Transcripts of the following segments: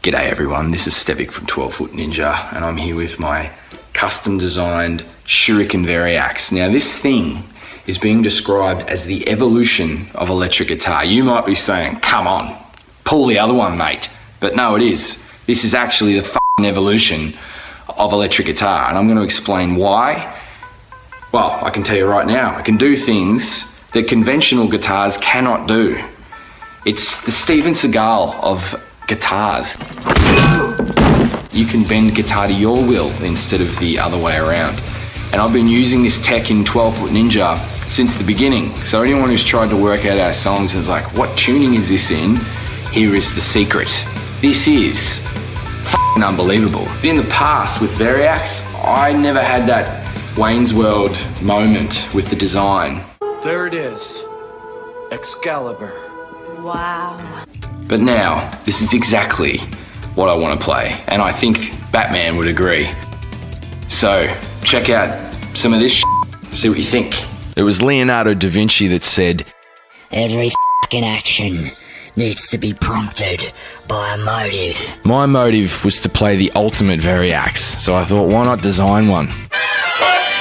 G'day everyone, this is Stevic from 12 Foot Ninja, and I'm here with my custom designed Shuriken Variax. Now this thing is being described as the evolution of electric guitar. You might be saying, come on, pull the other one, mate. But no, it is. This is actually the f***ing evolution of electric guitar, and I'm going to explain why. Well, I can tell you right now, I can do things that conventional guitars cannot do. It's the Steven Seagal of guitars. You can bend guitar to your will instead of the other way around. And I've been using this tech in 12 Foot Ninja since the beginning. So anyone who's tried to work out our songs and is like, what tuning is this in? Here is the secret. This is f***ing unbelievable. In the past with Variax, I never had that Wayne's World moment with the design. There it is. Excalibur. Wow. But now, this is exactly what I want to play, and I think Batman would agree. So, check out some of this shit, see what you think. It was Leonardo da Vinci that said, every f***ing action needs to be prompted by a motive. My motive was to play the ultimate Variax, so I thought, why not design one?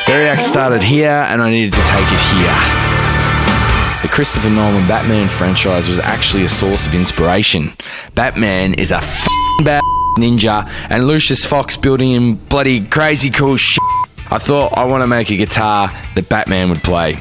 Variax started here, and I needed to take it here. The Christopher Nolan Batman franchise was actually a source of inspiration. Batman is a f***ing bad ninja, and Lucius Fox building him bloody crazy cool shit. I thought I want to make a guitar that Batman would play.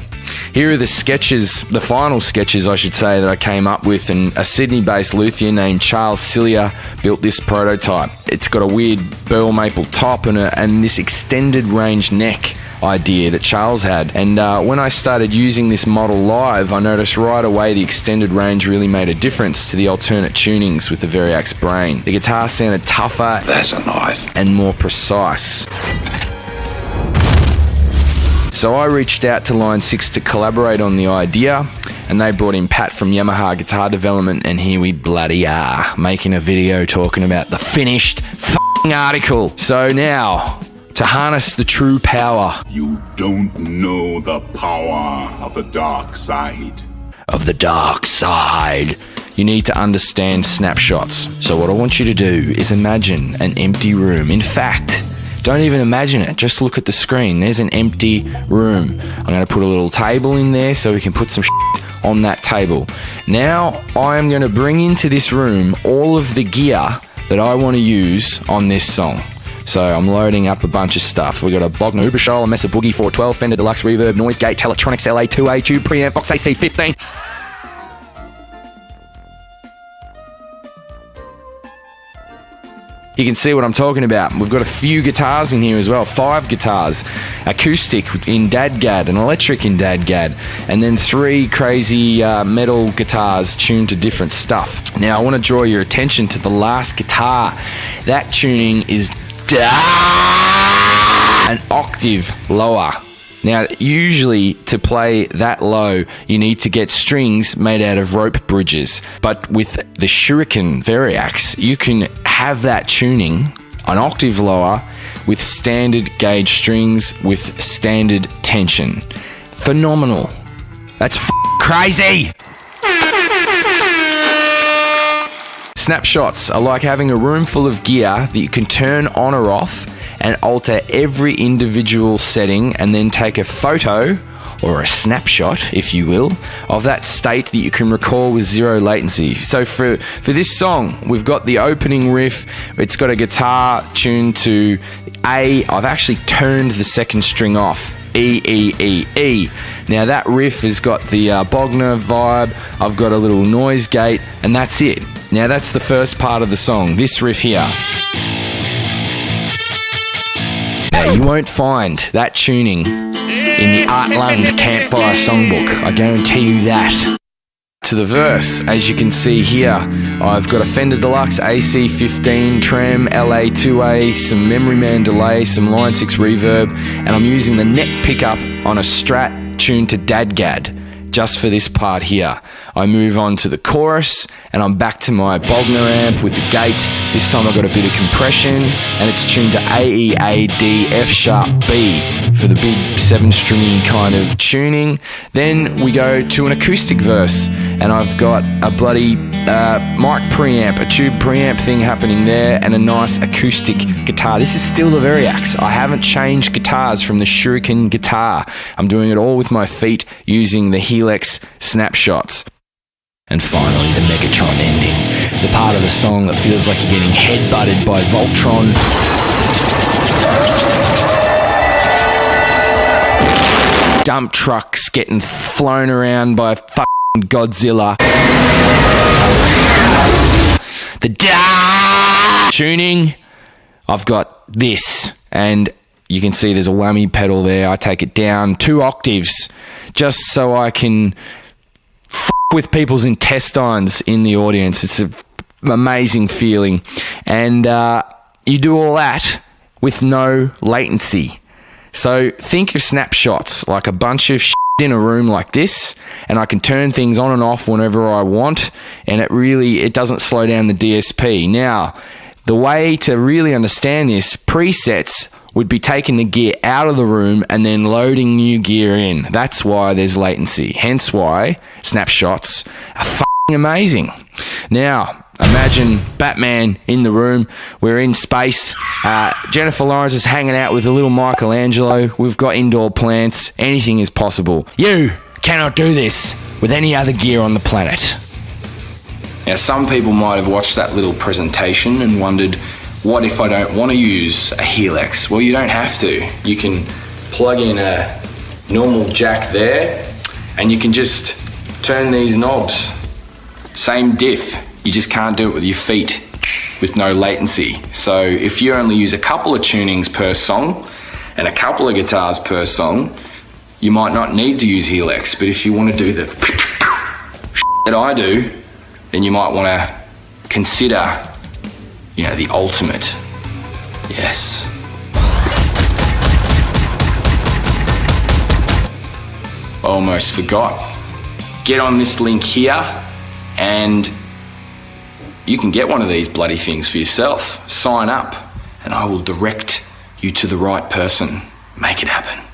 Here are the sketches, the final sketches I should say, that I came up with, and a Sydney-based luthier named Charles Cillier built this prototype. It's got a weird burl maple top and this extended range neck idea that Charles had, and when I started using this model live, I noticed right away the extended range really made a difference to the alternate tunings with the Variax brain. The guitar sounded tougher, that's a knife, and more precise. So I reached out to Line 6 to collaborate on the idea, and they brought in Pat from Yamaha Guitar Development, and here we bloody are, making a video talking about the finished f***ing article. So now, to harness the true power. You don't know the power of the dark side. Of the dark side. You need to understand snapshots. So what I want you to do is imagine an empty room. In fact, don't even imagine it. Just look at the screen. There's an empty room. I'm going to put a little table in there so we can put some shit on that table. Now, I am going to bring into this room all of the gear that I want to use on this song. So I'm loading up a bunch of stuff. We got a Bogner Uberschall, a Mesa Boogie 412, Fender Deluxe Reverb, Noise Gate, Teletronics LA2A Tube, Preamp, Fox AC15. You can see what I'm talking about. We've got a few guitars in here as well, 5 guitars, acoustic in DADGAD, an electric in DADGAD, and then 3 crazy metal guitars tuned to different stuff. Now I want to draw your attention to the last guitar. That tuning is an octave lower. Now, usually to play that low, you need to get strings made out of rope bridges. But with the Shuriken Variax, you can have that tuning an octave lower with standard gauge strings with standard tension. Phenomenal. That's crazy. Snapshots are like having a room full of gear that you can turn on or off and alter every individual setting, and then take a photo, or a snapshot, if you will, of that state that you can recall with zero latency. So for this song, we've got the opening riff. It's got a guitar tuned to A. I've actually turned the second string off. E, E, E, E. Now that riff has got the Bogner vibe. I've got a little noise gate, and that's it. Now that's the first part of the song, this riff here. Now you won't find that tuning in the Art Lund Campfire Songbook, I guarantee you that. To the verse, as you can see here, I've got a Fender Deluxe AC15 Trem LA2A, some Memory Man delay, some Line 6 reverb, and I'm using the neck pickup on a Strat tuned to DADGAD. Just for this part here. I move on to the chorus, and I'm back to my Bogner amp with the gate. This time I've got a bit of compression, and it's tuned to A, E, A, D, F sharp, B for the big 7-stringy kind of tuning. Then we go to an acoustic verse, and I've got a bloody mic preamp, a tube preamp thing happening there, and a nice acoustic guitar. This is still the Variax. I haven't changed guitars from the Shuriken guitar. I'm doing it all with my feet using the Helix Snapshots. And finally, the Megatron Ending, the part of the song that feels like you're getting headbutted by Voltron. Dump trucks getting flown around by fucking Godzilla. The tuning, I've got this, and you can see there's a whammy pedal there. I take it down 2 octaves just so I can with people's intestines in the audience. It's an amazing feeling. And you do all that with no latency. So think of Snapshots like a bunch of shit in a room like this, and I can turn things on and off whenever I want, and it doesn't slow down the DSP. Now, the way to really understand this, presets would be taking the gear out of the room and then loading new gear in. That's why there's latency. Hence why Snapshots are fucking amazing. Now, imagine Batman in the room. We're in space. Jennifer Lawrence is hanging out with a little Michelangelo. We've got indoor plants. Anything is possible. You cannot do this with any other gear on the planet. Now, some people might have watched that little presentation and wondered, what if I don't want to use a Helix? Well, you don't have to. You can plug in a normal jack there, and you can just turn these knobs. Same diff. You just can't do it with your feet with no latency. So if you only use a couple of tunings per song and a couple of guitars per song, you might not need to use Helix. But if you want to do the that I do, then you might want to consider, the ultimate. Yes. Almost forgot. Get on this link here and you can get one of these bloody things for yourself. Sign up and I will direct you to the right person. Make it happen.